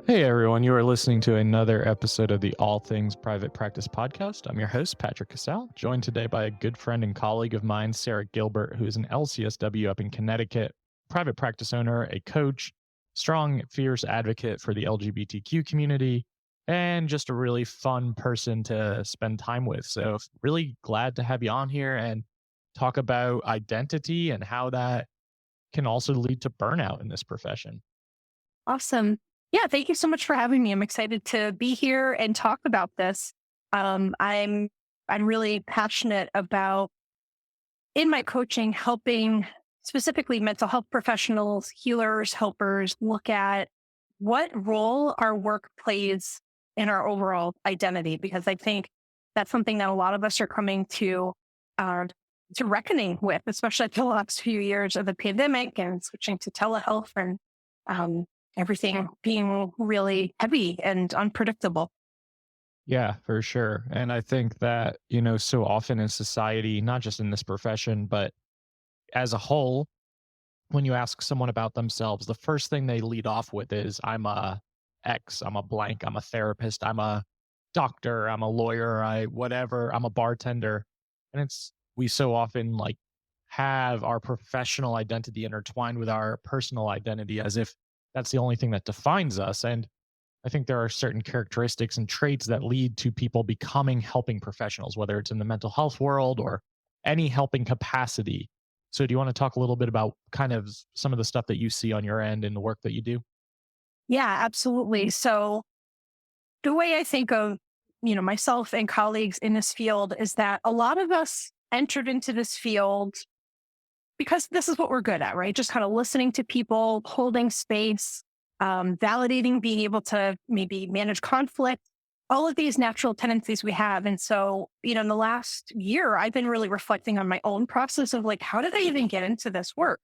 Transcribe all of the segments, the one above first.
Hey everyone, you are listening to another episode of the All Things Private Practice podcast. I'm your host, Patrick.Casale, joined today by a good friend and colleague of mine, Sarah Gilbert, who is an LCSW up in Connecticut, private practice owner, a coach, strong, fierce advocate for the LGBTQ community, and just a really fun person to spend time with. So, really glad to have you on here and talk about identity and how that can also lead to burnout in this profession. Awesome. Yeah, thank you so much for having me. I'm excited to be here and talk about this. I'm really passionate about in my coaching helping specifically mental health professionals, healers, helpers look at what role our work plays in our overall identity because I think that's something that a lot of us are coming uh, to reckoning with, especially the last few years of the pandemic and switching to telehealth and um, everything being really heavy and unpredictable. Yeah, for sure. And I think that, so often in society, not just in this profession, but as a whole, when you ask someone about themselves, the first thing they lead off with is I'm a X, I'm a blank, I'm a therapist, I'm a doctor, I'm a lawyer, I'm a bartender. And we so often like have our professional identity intertwined with our personal identity as if that's the only thing that defines us. And I think there are certain characteristics and traits that lead to people becoming helping professionals, whether it's in the mental health world or any helping capacity. So, do you want to talk a little bit about kind of some of the stuff that you see on your end in the work that you do? Yeah, absolutely. So the way I think of, myself and colleagues in this field is that a lot of us entered into this field because this is what we're good at, right? Just kind of listening to people, holding space, validating, being able to maybe manage conflict, all of these natural tendencies we have. And so, in the last year, I've been really reflecting on my own process of like, how did I even get into this work?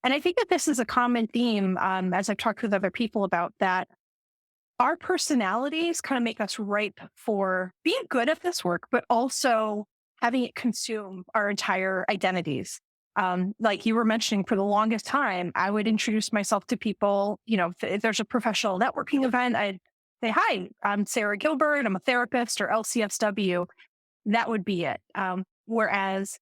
And I think that this is a common theme as I've talked with other people about that our personalities kind of make us ripe for being good at this work, but also having it consume our entire identities. Like you were mentioning, for the longest time, I would introduce myself to people. If there's a professional networking event, I'd say, "Hi, I'm Sarah Gilbert. I'm a therapist or LCSW." That would be it. Whereas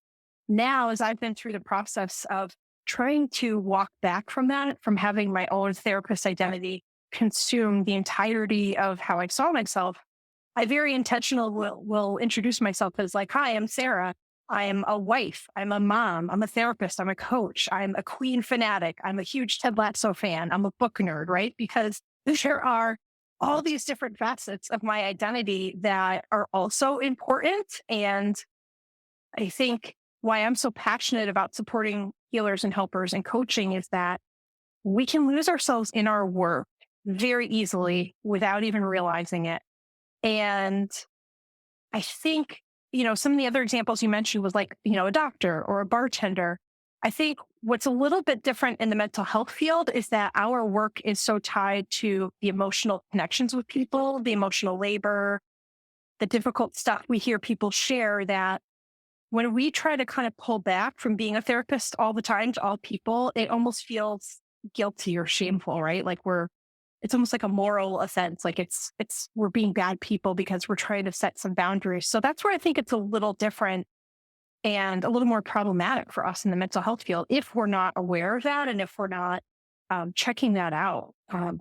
now, as I've been through the process of trying to walk back from that, from having my own therapist identity consume the entirety of how I saw myself, I very intentional will introduce myself as like, "Hi, I'm Sarah. I'm a wife. I'm a mom. I'm a therapist. I'm a coach. I'm a Queen fanatic. I'm a huge Ted Lasso fan. I'm a book nerd," right? Because there are all these different facets of my identity that are also important. And I think why I'm so passionate about supporting healers and helpers and coaching is that we can lose ourselves in our work very easily without even realizing it. And I think, some of the other examples you mentioned was like, a doctor or a bartender. I think what's a little bit different in the mental health field is that our work is so tied to the emotional connections with people, the emotional labor, the difficult stuff we hear people share that when we try to kind of pull back from being a therapist all the time to all people, it almost feels guilty or shameful, right? Like it's almost like a moral offense. Like we're being bad people because we're trying to set some boundaries. So that's where I think it's a little different and a little more problematic for us in the mental health field if we're not aware of that and if we're not checking that out,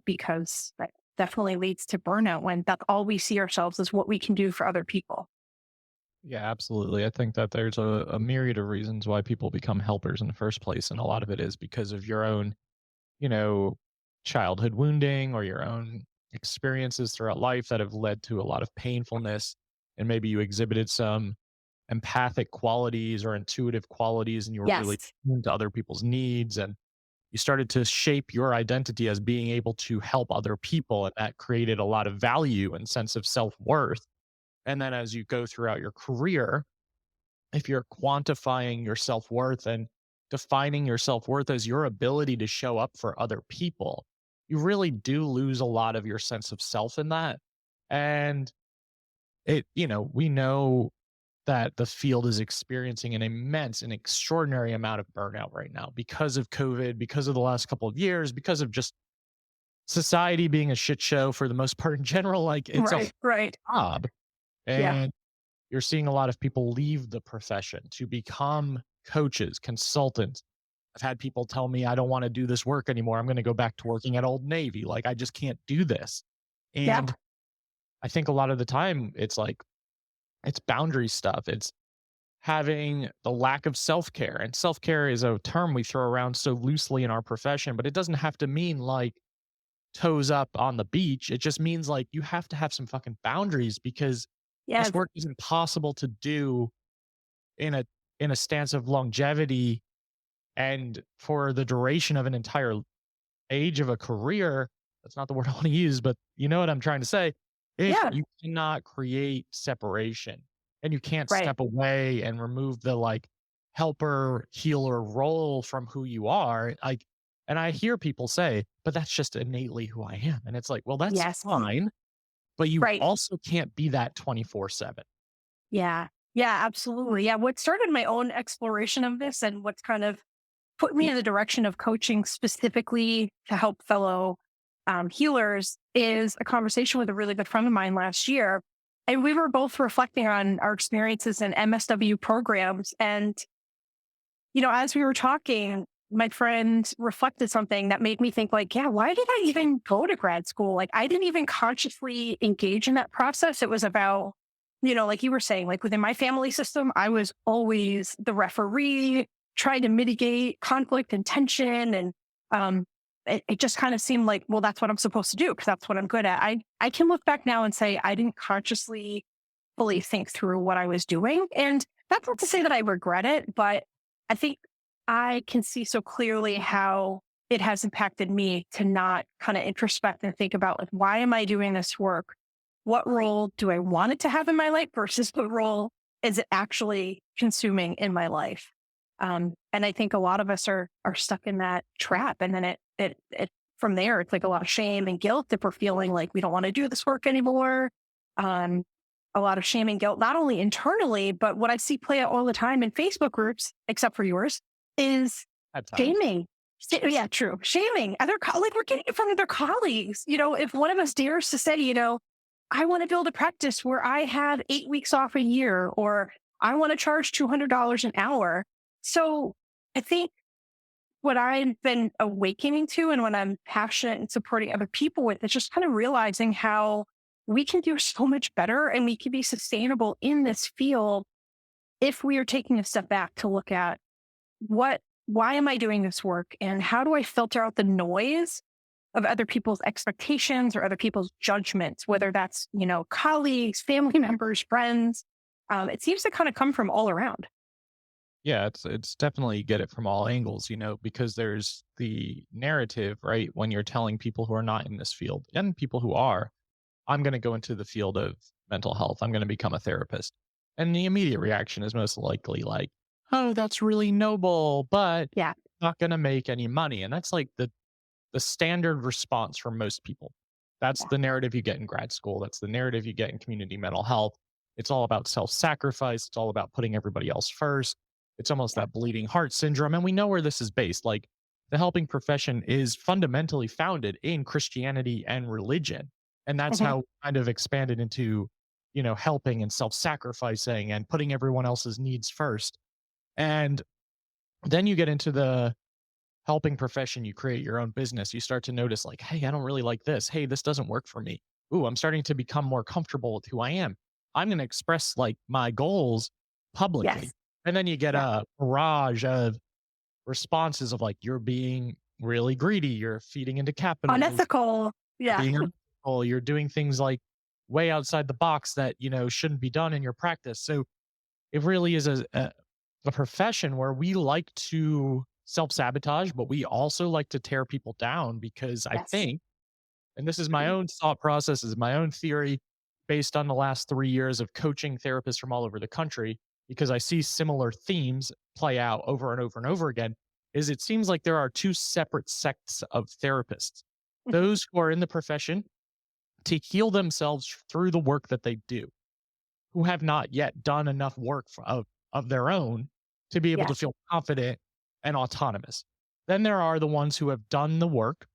because that definitely leads to burnout when that's all we see ourselves as what we can do for other people. Yeah, absolutely. I think that there's a myriad of reasons why people become helpers in the first place. And a lot of it is because of your own, you know, childhood wounding or your own experiences throughout life that have led to a lot of painfulness. And maybe you exhibited some empathic qualities or intuitive qualities and you were really Yes. into other people's needs and you started to shape your identity as being able to help other people and that created a lot of value and sense of self-worth. And then as you go throughout your career, if you're quantifying your self-worth and defining your self-worth as your ability to show up for other people, you really do lose a lot of your sense of self in that. And we know that the field is experiencing an immense and extraordinary amount of burnout right now because of COVID, because of the last couple of years, because of just society being a shit show for the most part in general, like it's a Right, right. job. Yeah, And you're seeing a lot of people leave the profession to become coaches, consultants. I've had people tell me, I don't want to do this work anymore. I'm going to go back to working at Old Navy. Like, I just can't do this. yeah, And I think a lot of the time it's like, it's boundary stuff. It's having the lack of self care. And self care is a term we throw around so loosely in our profession, but it doesn't have to mean like toes up on the beach. It just means like you have to have some fucking boundaries because yeah, this work is impossible to do in a stance of longevity and for the duration of an entire age of a career. That's not the word I want to use, but you know what I'm trying to say. If yeah, you cannot create separation and you can't right. step away and remove the like helper healer role from who you are, like, and I hear people say, but that's just innately who I am. And it's like, well, that's Yes, fine, but you right. also can't be that 24/7. Yeah, yeah, absolutely. Yeah, what started my own exploration of this and what's kind of put me in the direction of coaching specifically to help fellow healers is a conversation with a really good friend of mine last year. And we were both reflecting on our experiences in MSW programs. And, as we were talking, my friend reflected something that made me think, like, yeah, why did I even go to grad school? Like, I didn't even consciously engage in that process. It was about, like you were saying, like within my family system, I was always the referee, trying to mitigate conflict and tension. And um, it just kind of seemed like, well, that's what I'm supposed to do because that's what I'm good at. I can look back now and say I didn't consciously fully think through what I was doing. And that's not to say that I regret it, but I think I can see so clearly how it has impacted me to not kind of introspect and think about, like, why am I doing this work? What role do I want it to have in my life versus what role is it actually consuming in my life? And I think a lot of us are stuck in that trap. And then it from there, it's like a lot of shame and guilt if we're feeling like we don't want to do this work anymore. Um, a lot of shame and guilt, not only internally, but what I see play out all the time in Facebook groups, except for yours, is At times. shaming. Yeah, true. Shaming other, like we're getting it from other colleagues. If one of us dares to say, I want to build a practice where I have 8 weeks off a year, or I want to charge $200 an hour. So I think what I've been awakening to and what I'm passionate and supporting other people with is just kind of realizing how we can do so much better and we can be sustainable in this field if we are taking a step back to look at why am I doing this work and how do I filter out the noise of other people's expectations or other people's judgments, whether that's, colleagues, family members, friends. It seems to kind of come from all around. Yeah, it's definitely get it from all angles, because there's the narrative, right? When you're telling people who are not in this field and people who are, I'm going to go into the field of mental health. I'm going to become a therapist. And the immediate reaction is most likely like, oh, that's really noble, but Yeah. not going to make any money. And that's like the standard response from most people. That's Yeah. the narrative you get in grad school. That's the narrative you get in community mental health. It's all about self sacrifice. It's all about putting everybody else first. It's almost Yeah. that bleeding heart syndrome. And we know where this is based. Like the helping profession is fundamentally founded in Christianity and religion. And that's Mhm. how kind of expanded into, helping and self sacrificing and putting everyone else's needs first. And then you get into the helping profession, you create your own business, you start to notice like, hey, I don't really like this. Hey, this doesn't work for me. Ooh, I'm starting to become more comfortable with who I am. I'm going to express like my goals publicly. Yes. And then you get Yeah. a barrage of responses of like, you're being really greedy, you're feeding into capitalism, Unethical. you're Yeah. being unethical, you're doing things like way outside the box that, shouldn't be done in your practice. So it really is a profession where we like to self sabotage, but we also like to tear people down because I Yes. think, and this is my own thought process, is my own theory based on the last 3 years of coaching therapists from all over the country, because I see similar themes play out over and over and over again. Is it seems like there are two separate sects of therapists: Mhm. those who are in the profession to heal themselves through the work that they do, who have not yet done enough work of their own to be able to Yes. feel confident and autonomous. Then there are the ones who have done the work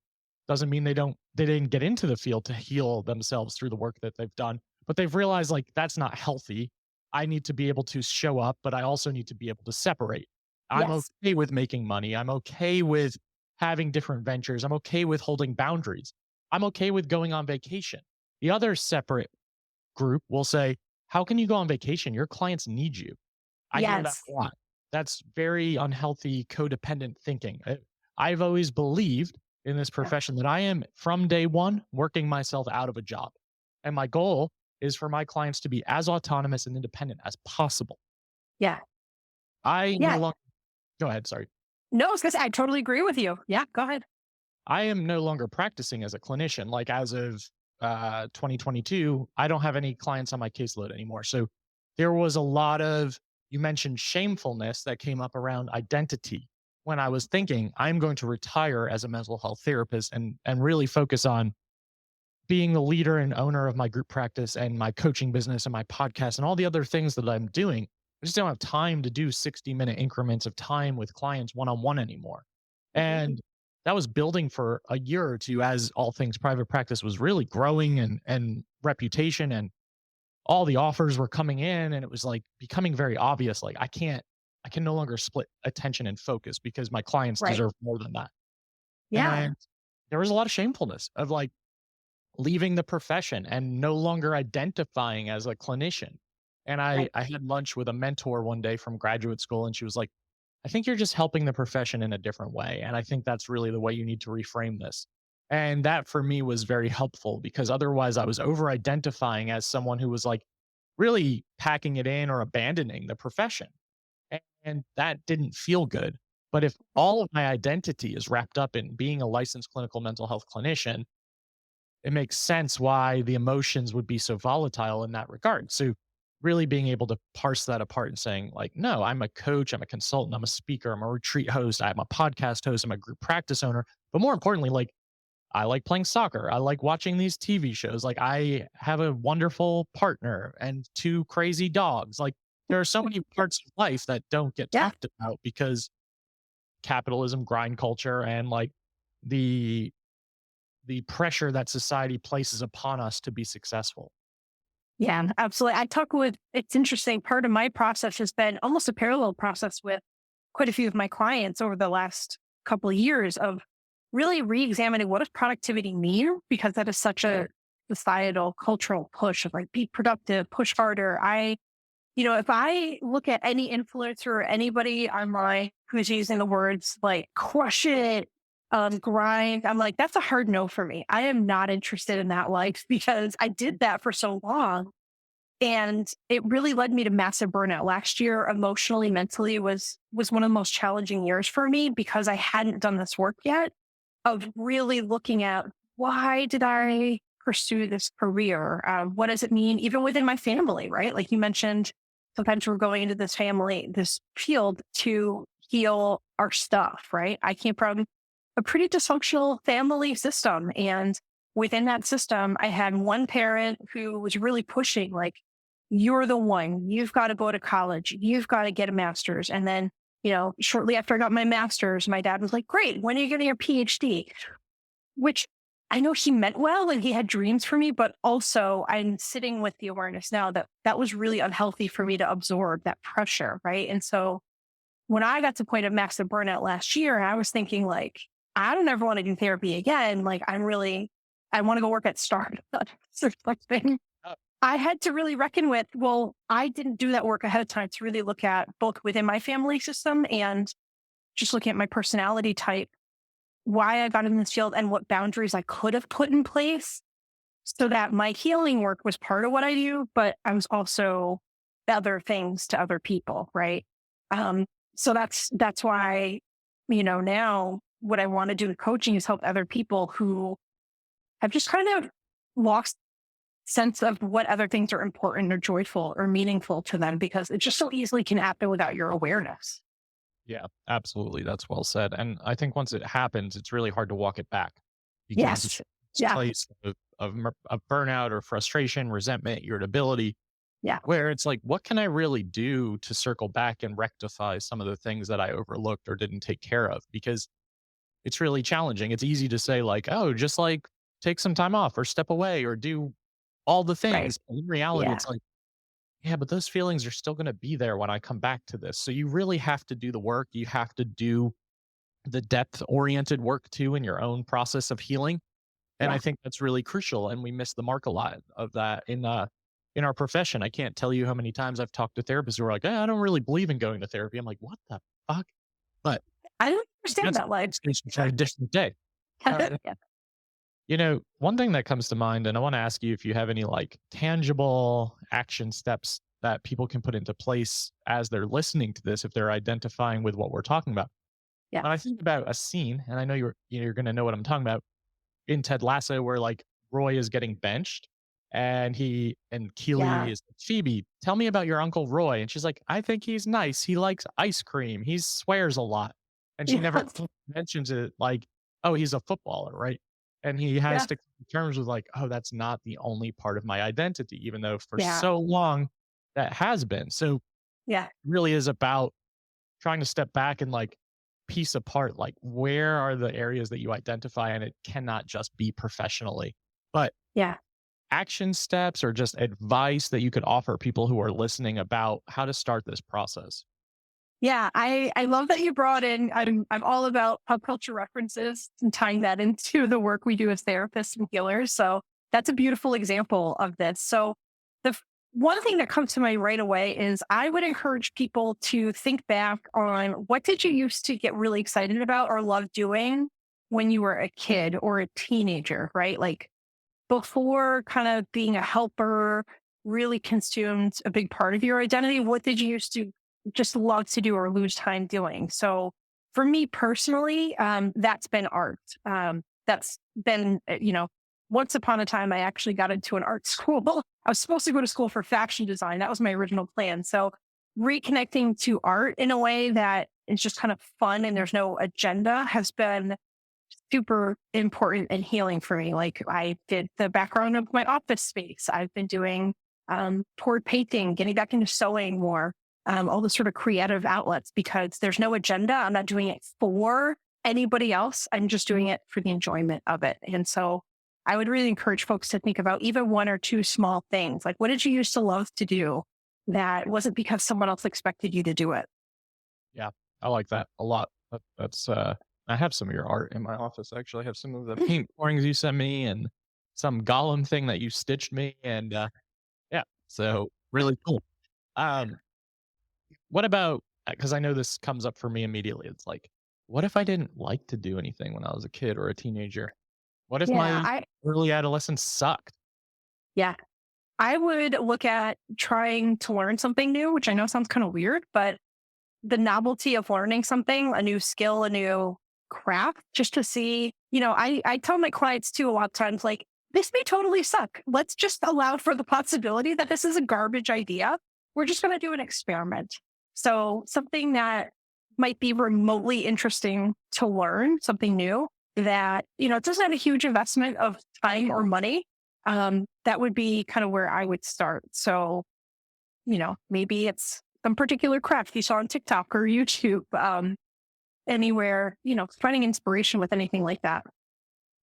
Doesn't mean they didn't get into the field to heal themselves through the work that they've done, but they've realized like that's not healthy. I need to be able to show up, but I also need to be able to separate. I'm Yes. okay with making money. I'm okay with having different ventures. I'm okay with holding boundaries. I'm okay with going on vacation. The other separate group will say, how can you go on vacation? Your clients need you. I hear that Yes. a lot. That's very unhealthy codependent thinking. I've always believed in this Yeah. profession that I am from day one working myself out of a job. And my goal is for my clients to be as autonomous and independent as possible. Yeah. I no Yeah. longer go ahead, sorry. No, I was gonna say I totally agree with you. Yeah, go ahead. I am no longer practicing as a clinician. Like as of 2022, I don't have any clients on my caseload anymore. So there was a lot of, you mentioned shamefulness that came up around identity when I was thinking I'm going to retire as a mental health therapist and really focus on being the leader and owner of my group practice and my coaching business and my podcast and all the other things that I'm doing. I just don't have time to do 60-minute increments of time with clients one on one anymore. Mhm. And that was building for a year or two as all things private practice was really growing and reputation and all the offers were coming in and it was like becoming very obvious like I can no longer split attention and focus because my clients Right. deserve more than that. Yeah. And there was a lot of shamefulness of like leaving the profession and no longer identifying as a clinician. And Right. I had lunch with a mentor one day from graduate school, and she was like, I think you're just helping the profession in a different way. And I think that's really the way you need to reframe this. And that for me was very helpful because otherwise I was over identifying as someone who was like really packing it in or abandoning the profession. And that didn't feel good. But if all of my identity is wrapped up in being a licensed clinical mental health clinician, it makes sense why the emotions would be so volatile in that regard. So really being able to parse that apart and saying like, no, I'm a coach, I'm a consultant, I'm a speaker, I'm a retreat host, I'm a podcast host, I'm a group practice owner. But more importantly, like I like playing soccer. I like watching these TV shows. Like I have a wonderful partner and two crazy dogs. Like there are so many parts of life that don't get Yeah. talked about because capitalism, grind culture, and like the pressure that society places upon us to be successful. Yeah, absolutely. I talk with, it's interesting. Part of my process has been almost a parallel process with quite a few of my clients over the last couple of years of really re-examining what does productivity mean? Because that is such a societal cultural push of like be productive, push harder. If I look at any influencer or anybody online who's using the words like crush it, grind, I'm like, that's a hard no for me. I am not interested in that life because I did that for so long. And it really led me to massive burnout. Last year, emotionally, mentally was one of the most challenging years for me because I hadn't done this work yet of really looking at why did I pursue this career? What does it mean, even within my family, right? Like you mentioned, sometimes we're going into this field to heal our stuff, right? I came from a pretty dysfunctional family system. And within that system, I had one parent who was really pushing, like, you're the one, you've got to go to college, you've got to get a master's. And then, shortly after I got my master's, my dad was like, great, when are you getting your PhD? Which I know he meant well and he had dreams for me, but also I'm sitting with the awareness now that that was really unhealthy for me to absorb that pressure. Right. And so when I got to the point of massive burnout last year, I was thinking like, I don't ever want to do therapy again. Like I want to go work at Starbucks or something. Uh, I had to really reckon with, well, I didn't do that work ahead of time to really look at both within my family system and just looking at my personality type, why I got in this field and what boundaries I could have put in place so that my healing work was part of what I do, but I was also other things to other people. Right. Um, so that's why, now what I want to do with coaching is help other people who have just kind of lost sense of what other things are important or joyful or meaningful to them because it just so easily can happen without your awareness. yeah, absolutely. That's well said. And I think once it happens, it's really hard to walk it back because it's Yes. this Yeah. place of burnout or frustration, resentment, irritability, Yeah. where it's like, what can I really do to circle back and rectify some of the things that I overlooked or didn't take care of? Because it's really challenging. It's easy to say like, oh, just like take some time off or step away or do all the Right. things. In reality, Yeah. it's like, yeah, but those feelings are still going to be there when I come back to this. So you really have to do the work. You have to do the depth oriented work too in your own process of healing. And I Yeah. think that's really crucial. And we miss the mark a lot of that in our profession. I can't tell you how many times I've talked to therapists who are like, I don't really believe in going to therapy. I'm like, what the fuck? But I don't understand that's that life. a conversation for a different day. Yeah. One thing that comes to mind, and I want to ask you if you have any like tangible action steps that people can put into place as they're listening to this, if they're identifying with what we're talking about. Yeah. When I think about a scene, and I know you're going to know what I'm talking about in Ted Lasso, where like Roy is getting benched, and Keely Yeah. is like, Phoebe, tell me about your uncle Roy, and she's like, I think he's nice. He likes ice cream. He swears a lot, and she never Yes. mentions it like, oh, he's a footballer, right? And he has Yeah. to come to terms with like, oh, that's not the only part of my identity, even though for Yeah. so long that has been. So it Yeah. really is about trying to step back and like piece apart like where are the areas that you identify, and it cannot just be professionally, but Yeah. action steps or just advice that you could offer people who are listening about how to start this process. Yeah, I love that you brought in. I'm all about pop culture references and tying that into the work we do as therapists and healers. So that's a beautiful example of this. So one thing that comes to mind right away is I would encourage people to think back on what did you used to get really excited about or love doing when you were a kid or a teenager, right? Like before kind of being a helper really consumed a big part of your identity, what did you used to just love to do or lose time doing? So for me personally, that's been art. That's been, once upon a time, I actually got into an art school. I was supposed to go to school for fashion design. That was my original plan. So reconnecting to art in a way that is just kind of fun and there's no agenda has been super important and healing for me. Like I did the background of my office space. I've been doing poured painting, getting back into sewing more, all the sort of creative outlets because there's no agenda. I'm not doing it for anybody else. I'm just doing it for the enjoyment of it. And so I would really encourage folks to think about even one or two small things. Like what did you used to love to do that wasn't because someone else expected you to do it? Yeah, I like that a lot. I have some of your art in my office. Actually, I have some of the paint pourings you sent me and some golem thing that you stitched me, and yeah, so really cool. Um, what about, because I know this comes up for me immediately. It's like, what if I didn't like to do anything when I was a kid or a teenager? What if Yeah, my early adolescence sucked? yeah, I would look at trying to learn something new, which I know sounds kind of weird, but the novelty of learning something, a new skill, a new craft, just to see, I tell my clients too a lot of times, like, this may totally suck. Let's just allow for the possibility that this is a garbage idea. We're just going to do an experiment. So something that might be remotely interesting to learn, something new that, it doesn't have a huge investment of time or money. That would be kind of where I would start. So maybe it's some particular craft you saw on TikTok or YouTube, anywhere, finding inspiration with anything like that.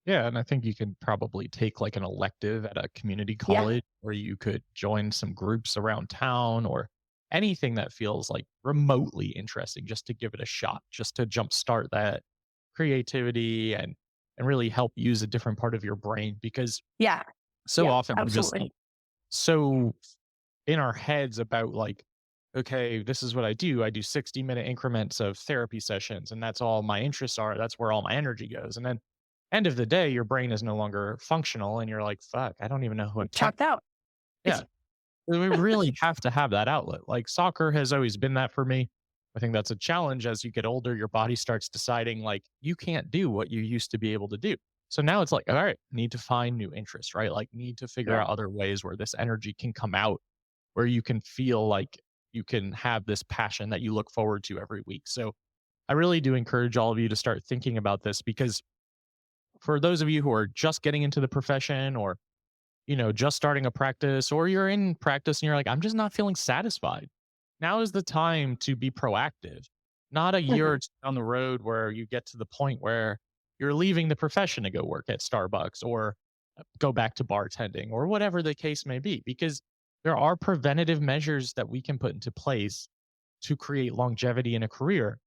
Yeah, and I think you could probably take like an elective at a community Yeah. college, or you could join some groups around town, or anything that feels like remotely interesting just to give it a shot, just to jumpstart that creativity and really help use a different part of your brain, because Yeah. so Yeah. often we're just Absolutely. like so in our heads about like, okay, this is what I do. I do 60-minute increments of therapy sessions, and that's all my interests are. That's where all my energy goes. And then end of the day, your brain is no longer functional and you're like, fuck, I don't even know who I'm talking. Chopped out. Yeah. We really have to have that outlet. Like soccer has always been that for me. I think that's a challenge. As you get older, your body starts deciding like you can't do what you used to be able to do. So now it's like, all right, need to find new interests, right? Like need to figure Yeah. out other ways where this energy can come out, where you can feel like you can have this passion that you look forward to every week. So I really do encourage all of you to start thinking about this, because for those of you who are just getting into the profession, or just starting a practice, or you're in practice and you're like, I'm just not feeling satisfied, now is the time to be proactive. Not a year Mhm. or two down the road where you get to the point where you're leaving the profession to go work at Starbucks or go back to bartending or whatever the case may be, because there are preventative measures that we can put into place to create longevity in a career.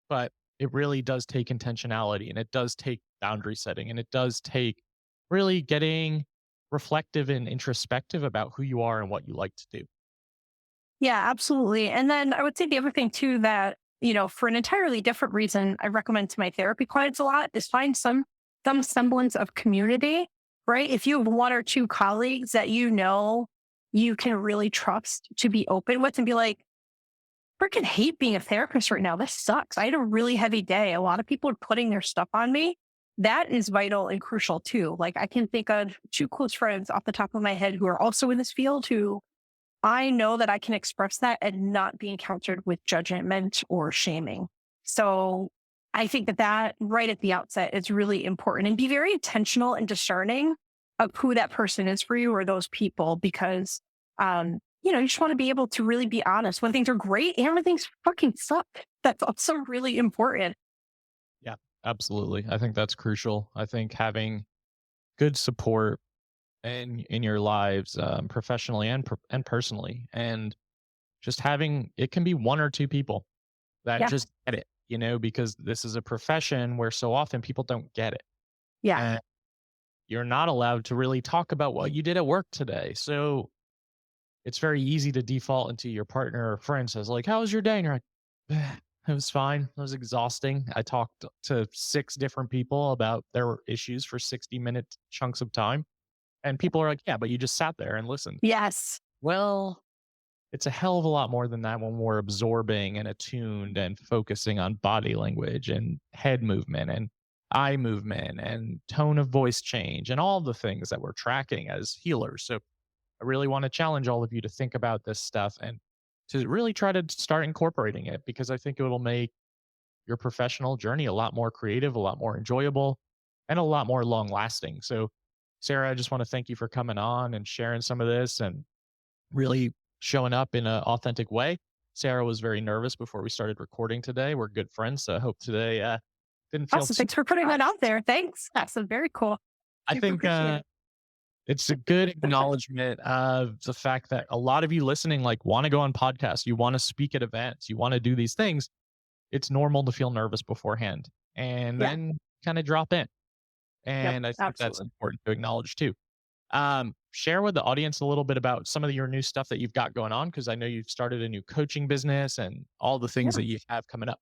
But it really does take intentionality, and it does take boundary setting, and it does take really getting reflective and introspective about who you are and what you like to do. Yeah, absolutely. And then I would say the other thing too that, for an entirely different reason, I recommend to my therapy clients a lot is find some semblance of community, right? If you have one or two colleagues that you can really trust to be open with and be like, freaking hate being a therapist right now. This sucks. I had a really heavy day. A lot of people are putting their stuff on me. That is vital and crucial too. Like I can think of two close friends off the top of my head who are also in this field who I know that I can express that and not be encountered with judgment or shaming. So I think that right at the outset is really important and be very intentional and discerning of who that person is for you or those people because, you just want to be able to really be honest when things are great and when things fucking suck. That's also really important. Yeah, absolutely. I think that's crucial. I think having good support in your lives, professionally and personally, and just having it can be one or two people that Yeah. just get it, because this is a profession where so often people don't get it. Yeah. And you're not allowed to really talk about what you did at work today. So it's very easy to default into your partner or friend says, like, how was your day? And you're like, it was fine. It was exhausting. I talked to six different people about their issues for 60-minute chunks of time. And people are like, yeah, but you just sat there and listened. Yes. Well, it's a hell of a lot more than that when we're absorbing and attuned and focusing on body language and head movement and eye movement and tone of voice change and all the things that we're tracking as healers. So I really want to challenge all of you to think about this stuff and to really try to start incorporating it because I think it will make your professional journey a lot more creative, a lot more enjoyable, and a lot more long lasting. So, Sarah, I just want to thank you for coming on and sharing some of this and really showing up in an authentic way. Sarah was very nervous before we started recording today. We're good friends, so I hope today didn't feel Awesome. too. Thanks for putting that out there. Thanks. That's a very cool. I Super think appreciate it. it's a good acknowledgement of the fact that a lot of you listening like want to go on podcasts, you want to speak at events, you want to do these things. It's normal to feel nervous beforehand and Yeah. then kind of drop in. Yep. And I think that's Absolutely. important to acknowledge too. Share with the audience a little bit about some of your new stuff that you've got going on because I know you've started a new coaching business and all the things Yeah. that you have coming up.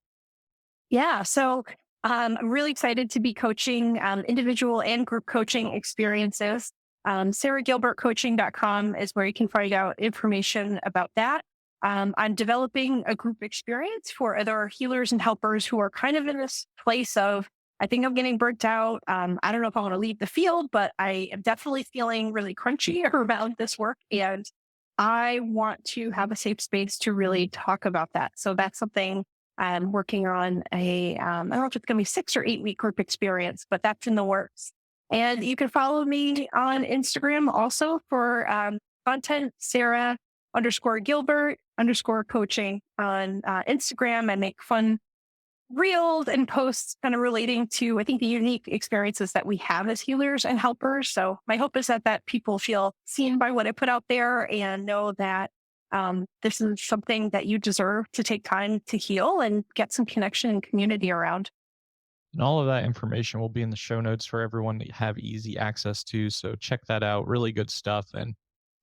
Yeah. So I'm really excited to be coaching individual and group coaching experiences. SarahGilbertCoaching.com is where you can find out information about that. I'm developing a group experience for other healers and helpers who are kind of in this place of, I think I'm getting burnt out. I don't know if I want to leave the field, but I am definitely feeling really crunchy around this work. And I want to have a safe space to really talk about that. So that's something I'm working on I don't know if it's going to be 6 or 8 week group experience, but that's in the works. And you can follow me on Instagram also for content, Sarah_Gilbert_coaching on Instagram. I make fun reels and posts kind of relating to, I think, the unique experiences that we have as healers and helpers. So my hope is that people feel seen by what I put out there and know that this is something that you deserve to take time to heal and get some connection and community around. And all of that information will be in the show notes for everyone to have easy access to. So check that out. Really good stuff. And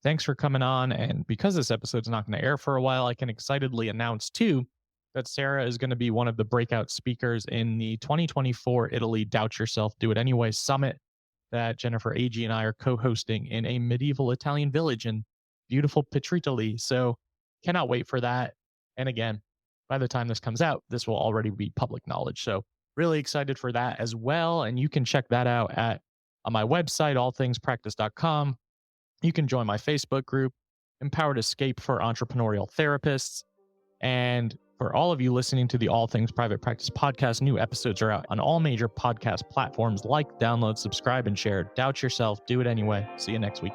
thanks for coming on. And because this episode's not going to air for a while, I can excitedly announce too that Sarah is going to be one of the breakout speakers in the 2024 Italy Doubt Yourself, Do It Anyway Summit that Jennifer Agee and I are co-hosting in a medieval Italian village in beautiful Petritoli. So cannot wait for that. And again, by the time this comes out, this will already be public knowledge. So really excited for that as well. And you can check that out at on my website, allthingspractice.com. You can join my Facebook group, Empowered Escape for Entrepreneurial Therapists. And for all of you listening to the All Things Private Practice podcast, new episodes are out on all major podcast platforms. Like, download, subscribe, and share. Doubt yourself. Do it anyway. See you next week.